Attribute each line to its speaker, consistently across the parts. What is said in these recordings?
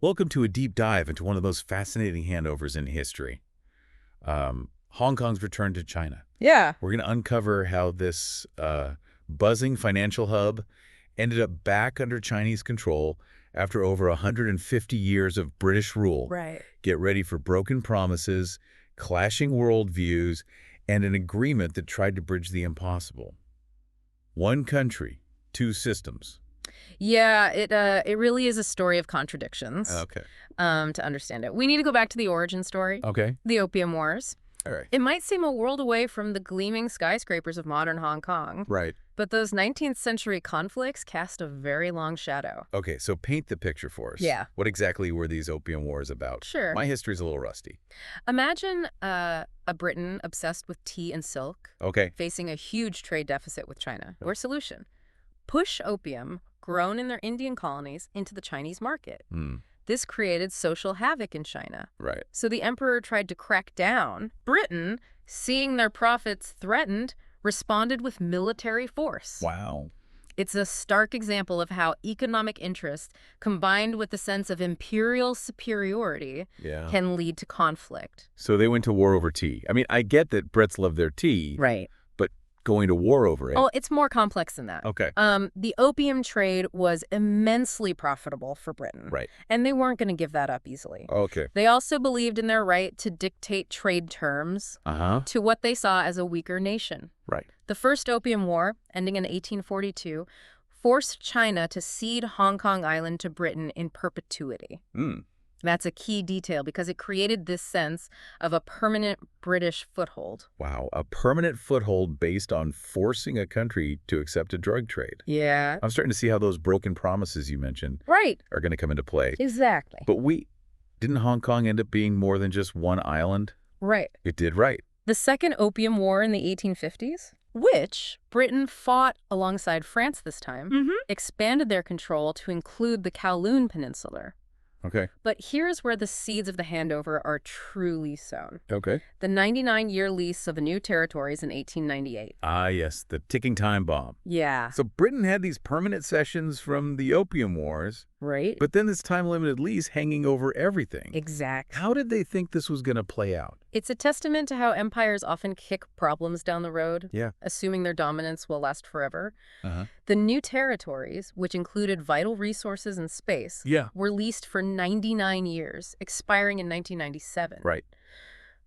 Speaker 1: Welcome to a deep dive into one of the most fascinating handovers in history. Hong Kong's return to China.
Speaker 2: Yeah.
Speaker 1: We're going to uncover how this buzzing financial hub ended up back under Chinese control after over 150 years of British rule.
Speaker 2: Right.
Speaker 1: Get ready for broken promises, clashing worldviews, and an agreement that tried to bridge the impossible. One country, two systems.
Speaker 2: Yeah, it really is a story of contradictions.
Speaker 1: Okay.
Speaker 2: To understand it. We need to go back to the origin story.
Speaker 1: Okay.
Speaker 2: The Opium Wars.
Speaker 1: All right.
Speaker 2: It might seem a world away from the gleaming skyscrapers of modern Hong Kong.
Speaker 1: Right.
Speaker 2: But those 19th century conflicts cast a very long shadow.
Speaker 1: Okay, so paint the picture for us.
Speaker 2: Yeah.
Speaker 1: What exactly were these Opium Wars about?
Speaker 2: Sure.
Speaker 1: My history's a little rusty.
Speaker 2: Imagine a Britain obsessed with tea and silk,
Speaker 1: Okay.
Speaker 2: facing a huge trade deficit with China. Your solution? Push opium, grown in their Indian colonies, into the Chinese market. This created social havoc in China.
Speaker 1: Right.
Speaker 2: So the emperor tried to crack down. Britain, seeing their profits threatened, responded with military force.
Speaker 1: Wow.
Speaker 2: It's a stark example of how economic interest, combined with the sense of imperial superiority, can lead to conflict.
Speaker 1: So they went to war over tea. I mean, I get that Brits love their tea.
Speaker 2: Right.
Speaker 1: But going to war over it.
Speaker 2: Oh, it's more complex than that.
Speaker 1: Okay.
Speaker 2: The opium trade was immensely profitable for Britain.
Speaker 1: Right.
Speaker 2: And they weren't going to give that up easily.
Speaker 1: Okay.
Speaker 2: They also believed in their right to dictate trade terms to what they saw as a weaker nation.
Speaker 1: Right.
Speaker 2: The First Opium War, ending in 1842, forced China to cede Hong Kong Island to Britain in perpetuity. That's a key detail because it created this sense of a permanent British foothold.
Speaker 1: Wow. A permanent foothold based on forcing a country to accept a drug trade.
Speaker 2: Yeah.
Speaker 1: I'm starting to see how those broken promises you mentioned are going to come into play.
Speaker 2: Exactly.
Speaker 1: But didn't Hong Kong end up being more than just one island?
Speaker 2: Right.
Speaker 1: It did, right.
Speaker 2: The Second Opium War in the 1850s, which Britain fought alongside France this time, expanded their control to include the Kowloon Peninsula.
Speaker 1: Okay.
Speaker 2: But here's where the seeds of the handover are truly sown.
Speaker 1: Okay.
Speaker 2: The 99-year lease of the new territories in 1898.
Speaker 1: Ah, yes, the ticking time bomb.
Speaker 2: Yeah.
Speaker 1: So Britain had these permanent cessions from the Opium Wars,
Speaker 2: Right?
Speaker 1: but then this time-limited lease hanging over everything.
Speaker 2: Exactly.
Speaker 1: How did they think this was going to play out?
Speaker 2: It's a testament to how empires often kick problems down the road,
Speaker 1: Yeah.
Speaker 2: assuming their dominance will last forever. The new territories, which included vital resources and space, were leased for 99 years, expiring in 1997.
Speaker 1: Right.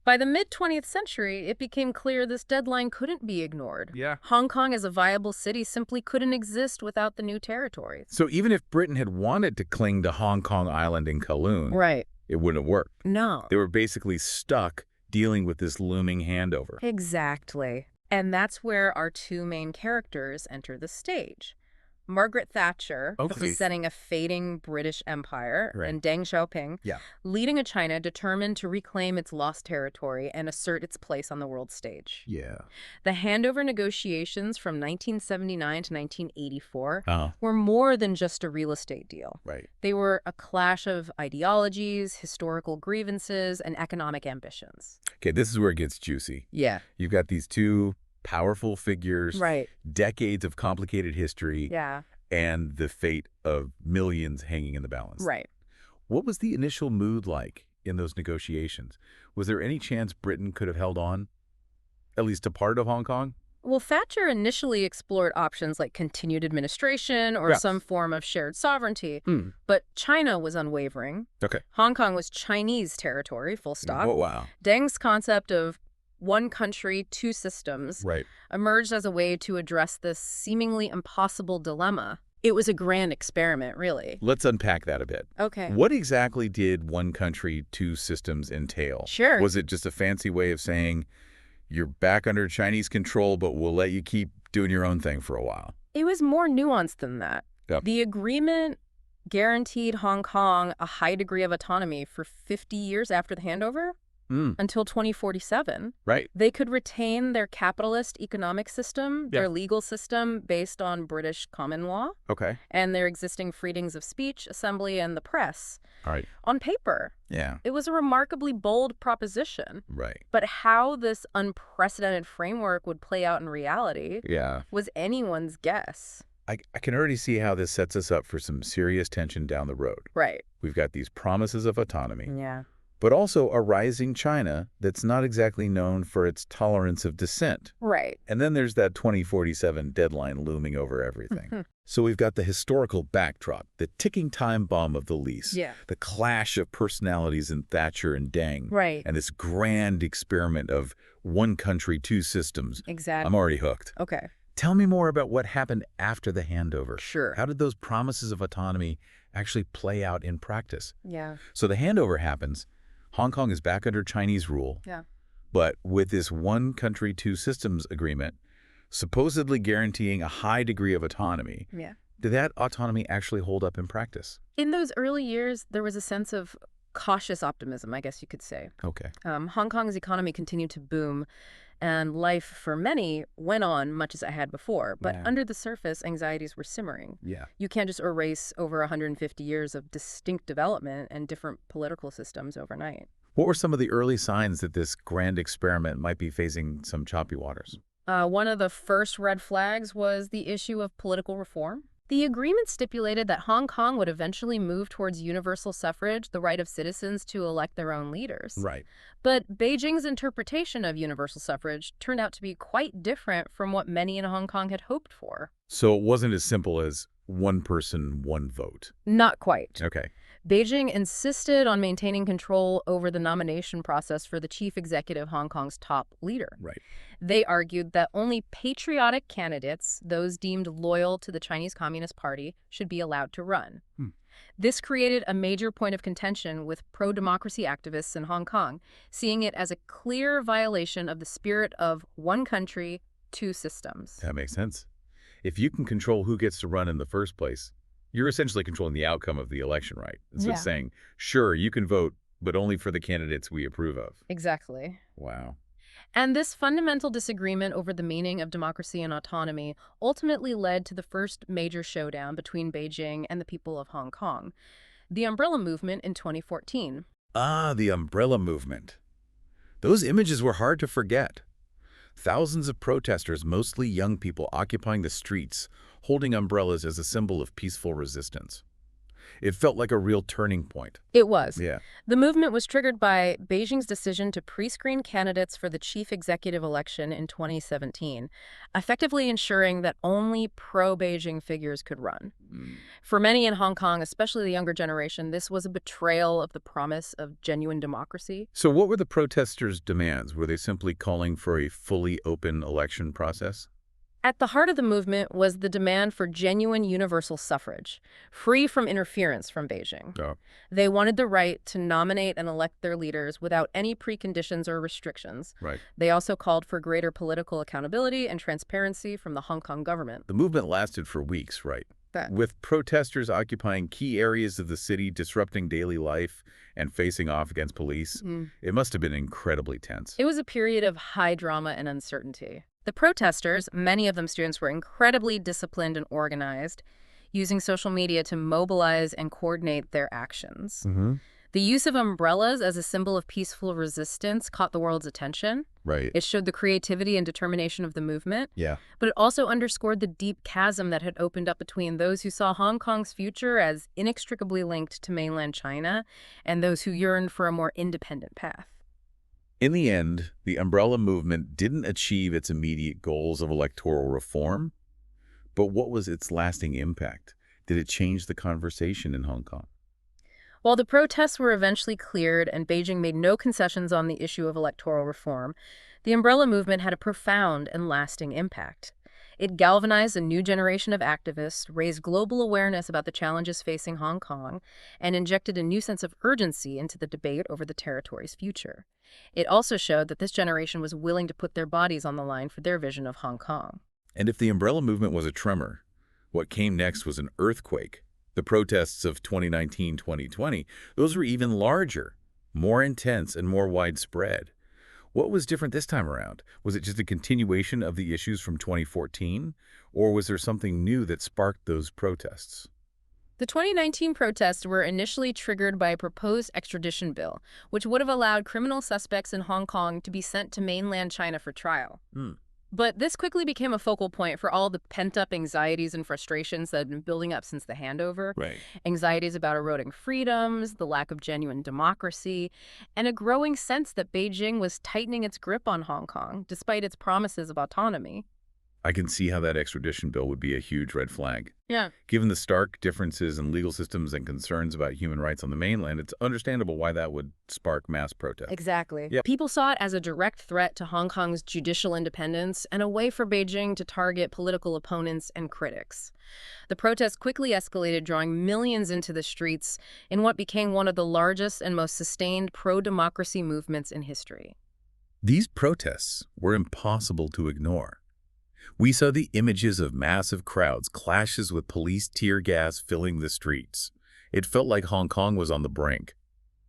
Speaker 2: By the mid-20th century, it became clear this deadline couldn't be ignored.
Speaker 1: Yeah.
Speaker 2: Hong Kong as a viable city simply couldn't exist without the new territories.
Speaker 1: So even if Britain had wanted to cling to Hong Kong Island in Kowloon,
Speaker 2: Right.
Speaker 1: it wouldn't have worked.
Speaker 2: No.
Speaker 1: They were basically stuck dealing with this looming handover.
Speaker 2: Exactly. And that's where our two main characters enter the stage. Margaret Thatcher, representing a fading British empire, and Deng Xiaoping, leading a China determined to reclaim its lost territory and assert its place on the world stage.
Speaker 1: Yeah.
Speaker 2: The handover negotiations from 1979 to 1984 were more than just a real estate deal.
Speaker 1: Right.
Speaker 2: They were a clash of ideologies, historical grievances, and economic ambitions.
Speaker 1: Okay, this is where it gets juicy.
Speaker 2: Yeah.
Speaker 1: You've got these two powerful figures,
Speaker 2: Right.
Speaker 1: decades of complicated history,
Speaker 2: Yeah.
Speaker 1: and the fate of millions hanging in the balance.
Speaker 2: Right.
Speaker 1: What was the initial mood like in those negotiations? Was there any chance Britain could have held on, at least a part of Hong Kong?
Speaker 2: Well, Thatcher initially explored options like continued administration or some form of shared sovereignty, but China was unwavering.
Speaker 1: Okay.
Speaker 2: Hong Kong was Chinese territory, full stop.
Speaker 1: Oh, wow.
Speaker 2: Deng's concept of one country, two systems emerged as a way to address this seemingly impossible dilemma. It was a grand experiment, really.
Speaker 1: Let's unpack that a bit.
Speaker 2: Okay.
Speaker 1: What exactly did one country, two systems entail?
Speaker 2: Sure.
Speaker 1: Was it just a fancy way of saying, you're back under Chinese control, but we'll let you keep doing your own thing for a while?
Speaker 2: It was more nuanced than that.
Speaker 1: Yep.
Speaker 2: The agreement guaranteed Hong Kong a high degree of autonomy for 50 years after the handover. Until 2047.
Speaker 1: Right.
Speaker 2: They could retain their capitalist economic system, their legal system based on British common law, and their existing freedoms of speech, assembly, and the press.
Speaker 1: All right.
Speaker 2: On paper, it was a remarkably bold proposition.
Speaker 1: Right.
Speaker 2: But how this unprecedented framework would play out in reality was anyone's guess.
Speaker 1: I can already see how this sets us up for some serious tension down the road.
Speaker 2: Right.
Speaker 1: We've got these promises of autonomy,
Speaker 2: Yeah.
Speaker 1: but also a rising China that's not exactly known for its tolerance of dissent.
Speaker 2: Right.
Speaker 1: And then there's that 2047 deadline looming over everything. So we've got the historical backdrop, the ticking time bomb of the lease, the clash of personalities in Thatcher and Deng, and this grand experiment of one country, two systems.
Speaker 2: Exactly.
Speaker 1: I'm already hooked.
Speaker 2: Okay.
Speaker 1: Tell me more about what happened after the handover.
Speaker 2: Sure.
Speaker 1: How did those promises of autonomy actually play out in practice?
Speaker 2: Yeah.
Speaker 1: So the handover happens. Hong Kong is back under Chinese rule.
Speaker 2: Yeah.
Speaker 1: But with this one country, two systems agreement, supposedly guaranteeing a high degree of autonomy, did that autonomy actually hold up in practice?
Speaker 2: In those early years, there was a sense of cautious optimism, I guess you could say.
Speaker 1: Okay.
Speaker 2: Hong Kong's economy continued to boom, and life for many went on much as it had before. But under the surface, anxieties were simmering.
Speaker 1: Yeah.
Speaker 2: You can't just erase over 150 years of distinct development and different political systems overnight.
Speaker 1: What were some of the early signs that this grand experiment might be facing some choppy waters?
Speaker 2: One of the first red flags was the issue of political reform. The agreement stipulated that Hong Kong would eventually move towards universal suffrage, the right of citizens to elect their own leaders.
Speaker 1: Right.
Speaker 2: But Beijing's interpretation of universal suffrage turned out to be quite different from what many in Hong Kong had hoped for.
Speaker 1: So it wasn't as simple as one person, one vote.
Speaker 2: Not quite.
Speaker 1: Okay.
Speaker 2: Beijing insisted on maintaining control over the nomination process for the chief executive, Hong Kong's top leader.
Speaker 1: Right.
Speaker 2: They argued that only patriotic candidates, those deemed loyal to the Chinese Communist Party, should be allowed to run. This created a major point of contention with pro-democracy activists in Hong Kong, seeing it as a clear violation of the spirit of one country, two systems.
Speaker 1: That makes sense. If you can control who gets to run in the first place, you're essentially controlling the outcome of the election, right? So it's saying, sure, you can vote, but only for the candidates we approve of.
Speaker 2: Exactly.
Speaker 1: Wow.
Speaker 2: And this fundamental disagreement over the meaning of democracy and autonomy ultimately led to the first major showdown between Beijing and the people of Hong Kong, the Umbrella Movement in 2014.
Speaker 1: Ah, the Umbrella Movement. Those images were hard to forget. Thousands of protesters, mostly young people, occupying the streets, holding umbrellas as a symbol of peaceful resistance. It felt like a real turning point.
Speaker 2: It was.
Speaker 1: Yeah.
Speaker 2: The movement was triggered by Beijing's decision to pre-screen candidates for the chief executive election in 2017, effectively ensuring that only pro-Beijing figures could run. For many in Hong Kong, especially the younger generation, this was a betrayal of the promise of genuine democracy.
Speaker 1: So what were the protesters' demands? Were they simply calling for a fully open election process?
Speaker 2: At the heart of the movement was the demand for genuine universal suffrage, free from interference from Beijing.
Speaker 1: Oh.
Speaker 2: They wanted the right to nominate and elect their leaders without any preconditions or restrictions.
Speaker 1: Right.
Speaker 2: They also called for greater political accountability and transparency from the Hong Kong government.
Speaker 1: The movement lasted for weeks, right? With protesters occupying key areas of the city, disrupting daily life, and facing off against police. It must have been incredibly tense.
Speaker 2: It was a period of high drama and uncertainty. The protesters, many of them students, were incredibly disciplined and organized, using social media to mobilize and coordinate their actions. The use of umbrellas as a symbol of peaceful resistance caught the world's attention.
Speaker 1: Right.
Speaker 2: It showed the creativity and determination of the movement.
Speaker 1: Yeah.
Speaker 2: But it also underscored the deep chasm that had opened up between those who saw Hong Kong's future as inextricably linked to mainland China and those who yearned for a more independent path.
Speaker 1: In the end, the umbrella movement didn't achieve its immediate goals of electoral reform. But what was its lasting impact? Did it change the conversation in Hong Kong?
Speaker 2: While the protests were eventually cleared and Beijing made no concessions on the issue of electoral reform, the umbrella movement had a profound and lasting impact. It galvanized a new generation of activists, raised global awareness about the challenges facing Hong Kong, and injected a new sense of urgency into the debate over the territory's future. It also showed that this generation was willing to put their bodies on the line for their vision of Hong Kong.
Speaker 1: And if the umbrella movement was a tremor, what came next was an earthquake. The protests of 2019-2020, those were even larger, more intense, and more widespread. What was different this time around? Was it just a continuation of the issues from 2014? Or was there something new that sparked those protests?
Speaker 2: The 2019 protests were initially triggered by a proposed extradition bill, which would have allowed criminal suspects in Hong Kong to be sent to mainland China for trial. But this quickly became a focal point for all the pent-up anxieties and frustrations that had been building up since the handover.
Speaker 1: Right.
Speaker 2: Anxieties about eroding freedoms, the lack of genuine democracy, and a growing sense that Beijing was tightening its grip on Hong Kong, despite its promises of autonomy.
Speaker 1: I can see how that extradition bill would be a huge red flag.
Speaker 2: Yeah.
Speaker 1: Given the stark differences in legal systems and concerns about human rights on the mainland, it's understandable why that would spark mass protest.
Speaker 2: Exactly.
Speaker 1: Yep.
Speaker 2: People saw it as a direct threat to Hong Kong's judicial independence and a way for Beijing to target political opponents and critics. The protests quickly escalated, drawing millions into the streets in what became one of the largest and most sustained pro-democracy movements in history.
Speaker 1: These protests were impossible to ignore. We saw the images of massive crowds, clashes with police tear gas filling the streets. It felt like Hong Kong was on the brink.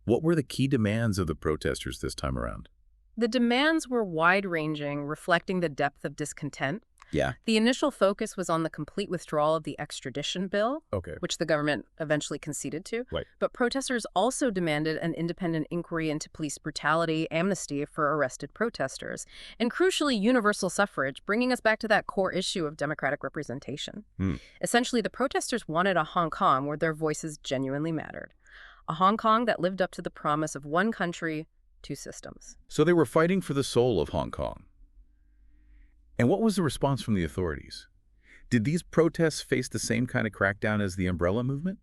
Speaker 1: What were the key demands of the protesters this time around?
Speaker 2: The demands were wide-ranging, reflecting the depth of discontent.
Speaker 1: Yeah.
Speaker 2: The initial focus was on the complete withdrawal of the extradition bill, which the government eventually conceded to.
Speaker 1: Right.
Speaker 2: But protesters also demanded an independent inquiry into police brutality, amnesty for arrested protesters, and crucially, universal suffrage, bringing us back to that core issue of democratic representation. Essentially, the protesters wanted a Hong Kong where their voices genuinely mattered. A Hong Kong that lived up to the promise of one country, two systems.
Speaker 1: So they were fighting for the soul of Hong Kong. And what was the response from the authorities? Did these protests face the same kind of crackdown as the umbrella movement?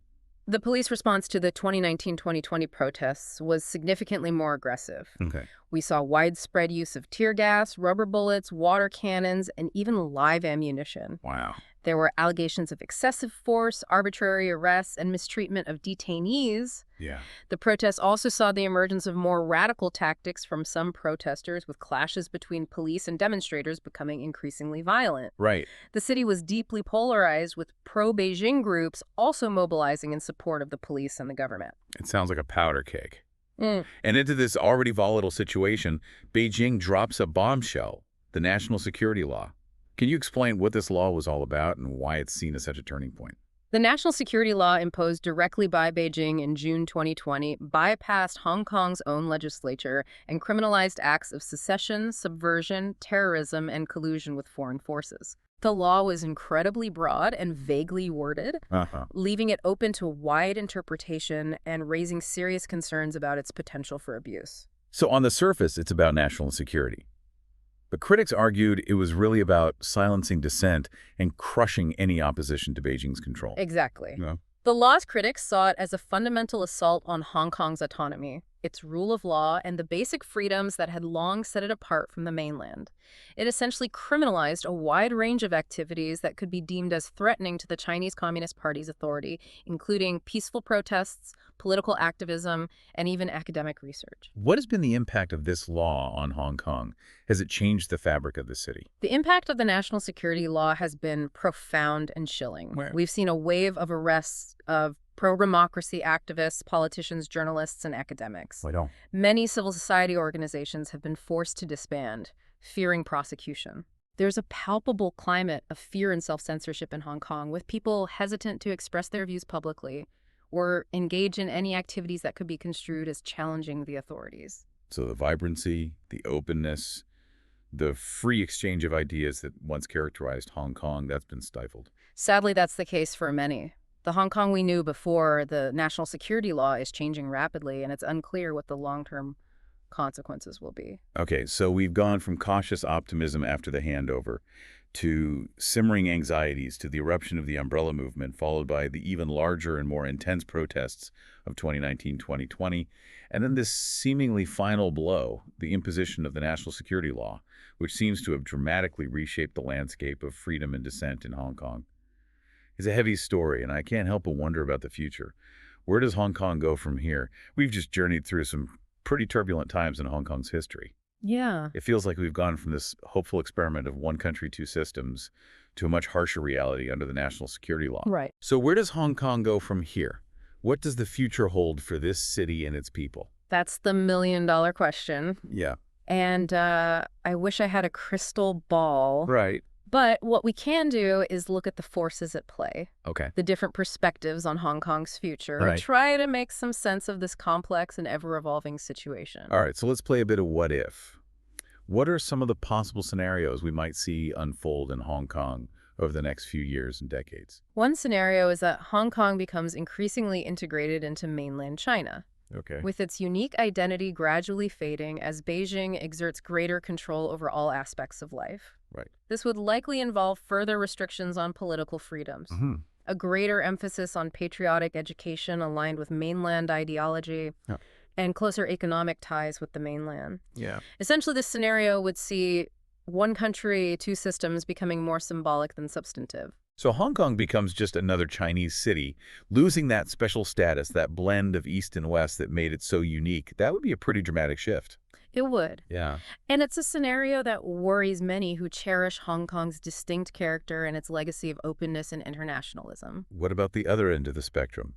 Speaker 2: The police response to the 2019-2020 protests was significantly more aggressive. We saw widespread use of tear gas, rubber bullets, water cannons, and even live ammunition.
Speaker 1: Wow.
Speaker 2: There were allegations of excessive force, arbitrary arrests, and mistreatment of detainees.
Speaker 1: Yeah.
Speaker 2: The protests also saw the emergence of more radical tactics from some protesters, with clashes between police and demonstrators becoming increasingly violent.
Speaker 1: Right.
Speaker 2: The city was deeply polarized, with pro-Beijing groups also mobilizing in support of the police and the government.
Speaker 1: It sounds like a powder keg. And into this already volatile situation, Beijing drops a bombshell, the national security law. Can you explain what this law was all about and why it's seen as such a turning point?
Speaker 2: The national security law imposed directly by Beijing in June 2020 bypassed Hong Kong's own legislature and criminalized acts of secession, subversion, terrorism, and collusion with foreign forces. The law was incredibly broad and vaguely worded, leaving it open to wide interpretation and raising serious concerns about its potential for abuse.
Speaker 1: So on the surface, it's about national security. But critics argued it was really about silencing dissent and crushing any opposition to Beijing's control.
Speaker 2: Exactly.
Speaker 1: Yeah.
Speaker 2: The law's critics saw it as a fundamental assault on Hong Kong's autonomy, its rule of law, and the basic freedoms that had long set it apart from the mainland. It essentially criminalized a wide range of activities that could be deemed as threatening to the Chinese Communist Party's authority, including peaceful protests, political activism, and even academic research.
Speaker 1: What has been the impact of this law on Hong Kong? Has it changed the fabric of the city?
Speaker 2: The impact of the national security law has been profound and chilling. We've seen a wave of arrests of pro-democracy activists, politicians, journalists, and academics. Many civil society organizations have been forced to disband, fearing prosecution. There's a palpable climate of fear and self-censorship in Hong Kong, with people hesitant to express their views publicly or engage in any activities that could be construed as challenging the authorities.
Speaker 1: So the vibrancy, the openness, the free exchange of ideas that once characterized Hong Kong, that's been stifled.
Speaker 2: Sadly, that's the case for many. The Hong Kong we knew before the national security law is changing rapidly, and it's unclear what the long-term consequences will be.
Speaker 1: Okay, so we've gone from cautious optimism after the handover to simmering anxieties to the eruption of the umbrella movement, followed by the even larger and more intense protests of 2019-2020, and then this seemingly final blow, the imposition of the national security law, which seems to have dramatically reshaped the landscape of freedom and dissent in Hong Kong. It's a heavy story, and I can't help but wonder about the future. Where does Hong Kong go from here? We've just journeyed through some pretty turbulent times in Hong Kong's history.
Speaker 2: Yeah.
Speaker 1: It feels like we've gone from this hopeful experiment of one country, two systems to a much harsher reality under the national security law.
Speaker 2: Right.
Speaker 1: So where does Hong Kong go from here? What does the future hold for this city and its people?
Speaker 2: That's the million-dollar question.
Speaker 1: Yeah.
Speaker 2: And I wish I had a crystal ball.
Speaker 1: Right.
Speaker 2: But what we can do is look at the forces at play.
Speaker 1: Okay.
Speaker 2: The different perspectives on Hong Kong's future.
Speaker 1: Right.
Speaker 2: Try to make some sense of this complex and ever-evolving situation.
Speaker 1: All right, so let's play a bit of what if. What are some of the possible scenarios we might see unfold in Hong Kong over the next few years and decades?
Speaker 2: One scenario is that Hong Kong becomes increasingly integrated into mainland China,
Speaker 1: Okay.
Speaker 2: with its unique identity gradually fading as Beijing exerts greater control over all aspects of life.
Speaker 1: Right.
Speaker 2: This would likely involve further restrictions on political freedoms, a greater emphasis on patriotic education aligned with mainland ideology,
Speaker 1: Yeah.
Speaker 2: and closer economic ties with the mainland.
Speaker 1: Yeah.
Speaker 2: Essentially, this scenario would see one country, two systems becoming more symbolic than substantive.
Speaker 1: So Hong Kong becomes just another Chinese city, losing that special status, that blend of East and West that made it so unique. That would be a pretty dramatic shift.
Speaker 2: It would.
Speaker 1: Yeah.
Speaker 2: And it's a scenario that worries many who cherish Hong Kong's distinct character and its legacy of openness and internationalism.
Speaker 1: What about the other end of the spectrum?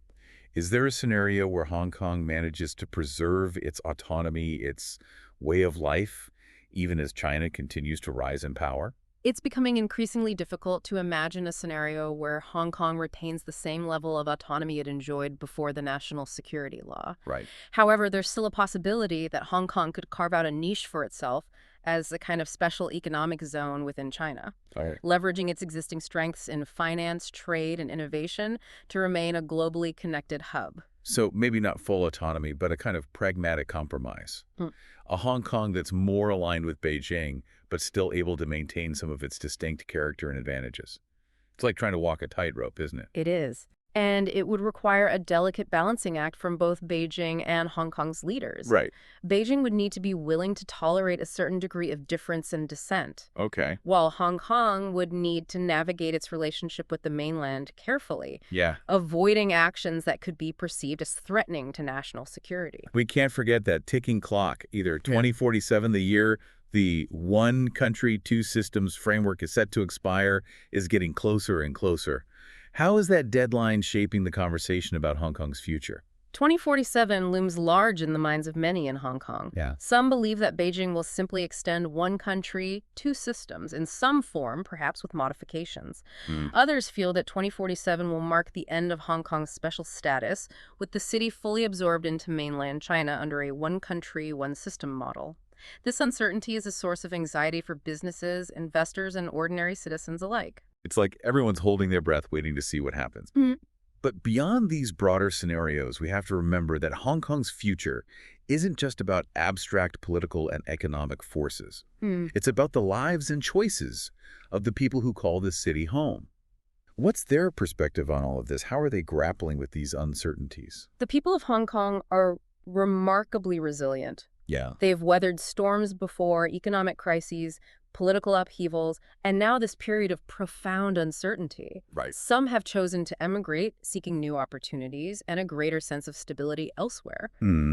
Speaker 1: Is there a scenario where Hong Kong manages to preserve its autonomy, its way of life, even as China continues to rise in power?
Speaker 2: It's becoming increasingly difficult to imagine a scenario where Hong Kong retains the same level of autonomy it enjoyed before the national security law.
Speaker 1: Right.
Speaker 2: However, there's still a possibility that Hong Kong could carve out a niche for itself as a kind of special economic zone within China, leveraging its existing strengths in finance, trade, and innovation to remain a globally connected hub.
Speaker 1: So maybe not full autonomy, but a kind of pragmatic compromise. A Hong Kong that's more aligned with Beijing, but still able to maintain some of its distinct character and advantages. It's like trying to walk a tightrope, isn't it?
Speaker 2: It is. And it would require a delicate balancing act from both Beijing and Hong Kong's leaders.
Speaker 1: Right.
Speaker 2: Beijing would need to be willing to tolerate a certain degree of difference and dissent,
Speaker 1: Okay.
Speaker 2: while Hong Kong would need to navigate its relationship with the mainland carefully,
Speaker 1: Yeah.
Speaker 2: avoiding actions that could be perceived as threatening to national security.
Speaker 1: We can't forget that ticking clock. Either 2047, the year the one country, two systems framework is set to expire, is getting closer and closer. How is that deadline shaping the conversation about Hong Kong's future?
Speaker 2: 2047 looms large in the minds of many in Hong Kong.
Speaker 1: Yeah.
Speaker 2: Some believe that Beijing will simply extend one country, two systems in some form, perhaps with modifications. Others feel that 2047 will mark the end of Hong Kong's special status, with the city fully absorbed into mainland China under a one country, one system model. This uncertainty is a source of anxiety for businesses, investors, and ordinary citizens alike.
Speaker 1: It's like everyone's holding their breath waiting to see what happens. But beyond these broader scenarios, we have to remember that Hong Kong's future isn't just about abstract political and economic forces. It's about the lives and choices of the people who call this city home. What's their perspective on all of this? How are they grappling with these uncertainties?
Speaker 2: The people of Hong Kong are remarkably resilient.
Speaker 1: Yeah.
Speaker 2: They've weathered storms before, economic crises, political upheavals, and now this period of profound uncertainty.
Speaker 1: Right.
Speaker 2: Some have chosen to emigrate, seeking new opportunities and a greater sense of stability elsewhere.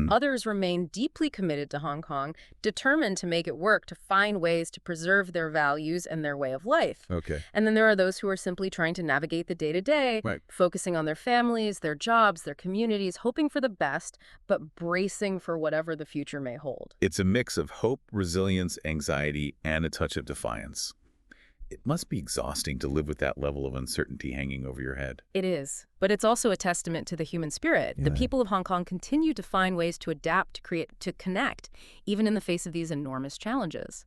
Speaker 2: Others remain deeply committed to Hong Kong, determined to make it work, to find ways to preserve their values and their way of life.
Speaker 1: Okay.
Speaker 2: And then there are those who are simply trying to navigate the day-to-day, focusing on their families, their jobs, their communities, hoping for the best, but bracing for whatever the future may hold.
Speaker 1: It's a mix of hope, resilience, anxiety, and a touch of defiance. It must be exhausting to live with that level of uncertainty hanging over your head.
Speaker 2: It is, but it's also a testament to the human spirit. The people of Hong Kong continue to find ways to adapt, to create, to connect, even in the face of these enormous challenges.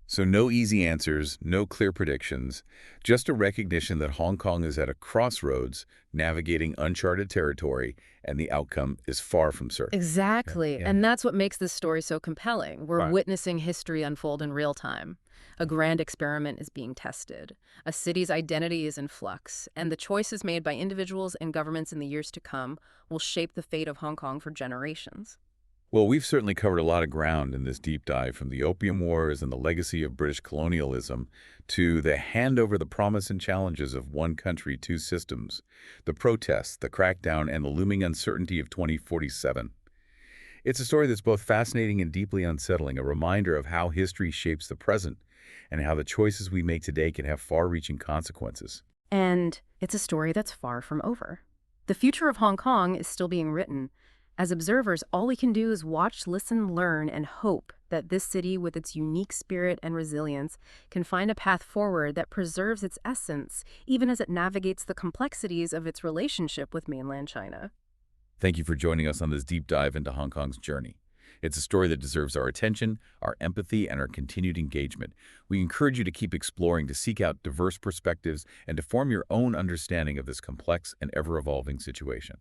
Speaker 1: So no easy answers, no clear predictions, just a recognition that Hong Kong is at a crossroads, navigating uncharted territory, and the outcome is far from certain.
Speaker 2: Exactly. And that's what makes this story so compelling. We're witnessing history unfold in real time. A grand experiment is being tested. A city's identity is in flux, and the choices made by individuals and governments in the years to come will shape the fate of Hong Kong for generations.
Speaker 1: Well, we've certainly covered a lot of ground in this deep dive, from the Opium Wars and the legacy of British colonialism to the handover, the promise and challenges of one country, two systems, the protests, the crackdown, and the looming uncertainty of 2047. It's a story that's both fascinating and deeply unsettling, a reminder of how history shapes the present and how the choices we make today can have far-reaching consequences.
Speaker 2: And it's a story that's far from over. The future of Hong Kong is still being written. As observers, all we can do is watch, listen, learn, and hope that this city, with its unique spirit and resilience, can find a path forward that preserves its essence, even as it navigates the complexities of its relationship with mainland China.
Speaker 1: Thank you for joining us on this deep dive into Hong Kong's journey. It's a story that deserves our attention, our empathy, and our continued engagement. We encourage you to keep exploring, to seek out diverse perspectives, and to form your own understanding of this complex and ever-evolving situation.